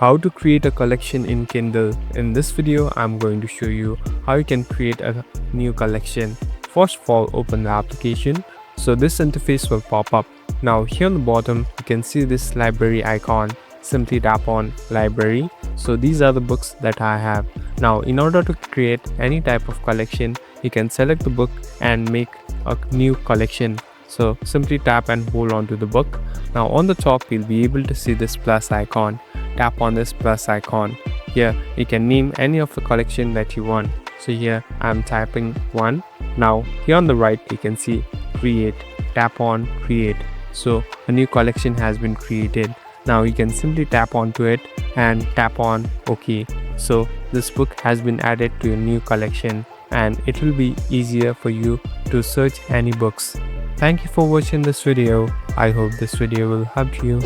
How to create a collection in Kindle. In this video, I'm going to show you how you can create a new collection. First of all, open the application. So this interface will pop up. Now here on the bottom, you can see this library icon. Simply tap on library. So these are the books that I have. Now in order to create any type of collection, you can select the book and make a new collection. So simply tap and hold on to the book. Now on the top, you'll be able to see this plus icon. Tap on this plus icon. Here you can name any of the collection that you want. So here I'm typing 1. Now here on the right, you can see create. Tap on create. So a new collection has been created. Now you can simply tap onto it and tap on OK. So this book has been added to your new collection, and it will be easier for you to search any books. Thank you for watching this video. I hope this video will help you.